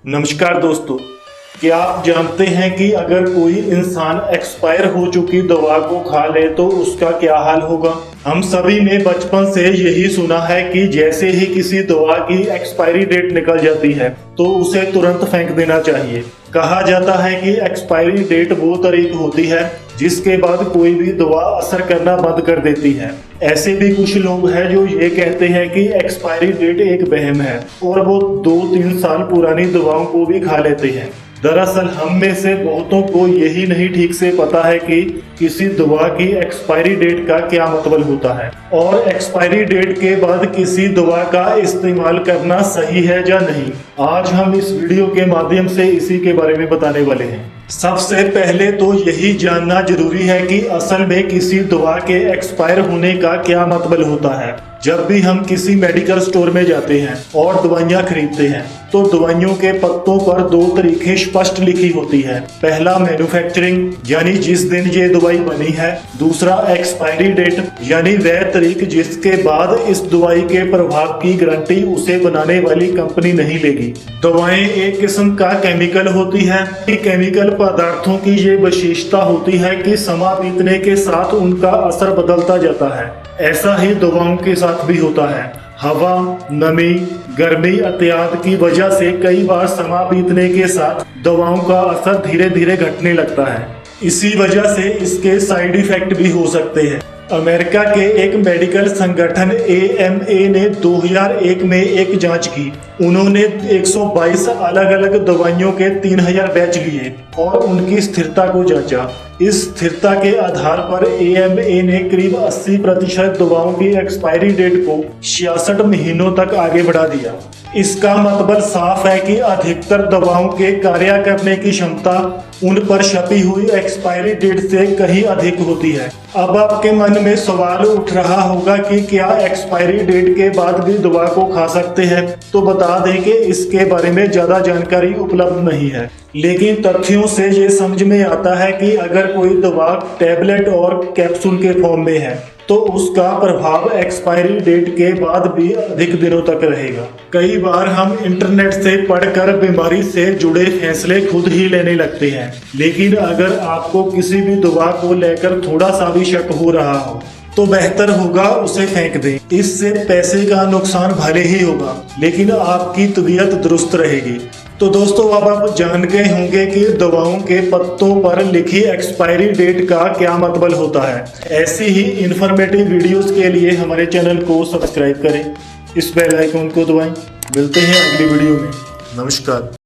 नमस्कार दोस्तों, क्या आप जानते हैं कि अगर कोई इंसान एक्सपायर हो चुकी दवा को खा ले तो उसका क्या हाल होगा। हम सभी ने बचपन से यही सुना है कि जैसे ही किसी दवा की एक्सपायरी डेट निकल जाती है तो उसे तुरंत फेंक देना चाहिए। कहा जाता है कि एक्सपायरी डेट वो तारीख होती है जिसके बाद कोई भी दवा असर करना बंद कर देती है। ऐसे भी कुछ लोग हैं जो ये कहते हैं कि एक्सपायरी डेट एक वहम है और वो 2-3 साल पुरानी दवाओं को भी खा लेते हैं। दरअसल हम में से बहुतों को यही नहीं ठीक से पता है कि किसी दवा की एक्सपायरी डेट का क्या मतलब होता है और एक्सपायरी डेट के बाद किसी दवा का इस्तेमाल करना सही है या नहीं। आज हम इस वीडियो के माध्यम से इसी के बारे में बताने वाले हैं। सबसे पहले तो यही जानना जरूरी है कि असल में किसी दवा के एक्सपायर होने का क्या मतलब होता है। जब भी हम किसी मेडिकल स्टोर में जाते हैं और दवाइयाँ खरीदते हैं तो दवाइयों के पत्तों पर 2 तारीखें स्पष्ट लिखी होती है। पहला मैन्युफैक्चरिंग यानी जिस दिन ये दवाई बनी है, दूसरा एक्सपायरी डेट यानी वह तारीख जिसके बाद इस दवाई के प्रभाव की गारंटी उसे बनाने वाली कंपनी नहीं लेगी। दवाएं एक किस्म का केमिकल होती है। केमिकल पदार्थों की ये विशेषता होती है कि समय बीतने के साथ उनका असर बदलता जाता है। ऐसा ही दवाओं के साथ भी होता है। हवा, नमी, गर्मी इत्यादि की वजह से कई बार समय बीतने के साथ दवाओं का असर धीरे धीरे घटने लगता है। इसी वजह से इसके साइड इफेक्ट भी हो सकते हैं। अमेरिका के एक मेडिकल संगठन AMA ने 2001 में एक जांच की। उन्होंने 122 अलग अलग दवाइयों के 3000 बैच लिए और उनकी स्थिरता को जांचा। इस स्थिरता के आधार पर AMA ने करीब 80% दवाओं की एक्सपायरी डेट को 66 महीनों तक आगे बढ़ा दिया। इसका मतलब साफ है कि अधिकतर दवाओं के कार्य करने की क्षमता उन पर छपी हुई एक्सपायरी डेट से कहीं अधिक होती है। अब आपके मन में सवाल उठ रहा होगा कि क्या एक्सपायरी डेट के बाद भी दवा को खा सकते हैं। तो बता दें कि इसके बारे में ज्यादा जानकारी उपलब्ध नहीं है, लेकिन तथ्यों से ये समझ में आता है कि अगर कोई दवा टैबलेट और कैप्सूल के फॉर्म में है तो उसका प्रभाव एक्सपायरी डेट के बाद भी अधिक दिनों तक रहेगा। कई बार हम इंटरनेट से पढ़कर बीमारी से जुड़े फैसले खुद ही लेने लगते हैं, लेकिन अगर आपको किसी भी दवा को लेकर थोड़ा सा भी शक हो रहा हो तो बेहतर होगा उसे फेंक दें। इससे पैसे का नुकसान भले ही होगा लेकिन आपकी तबीयत दुरुस्त रहेगी। तो दोस्तों, अब आप जान गए होंगे कि दवाओं के पत्तों पर लिखी एक्सपायरी डेट का क्या मतलब होता है। ऐसी ही इंफॉर्मेटिव वीडियोस के लिए हमारे चैनल को सब्सक्राइब करें, इस बेल आइकन को दबाएं। मिलते हैं अगली वीडियो में। नमस्कार।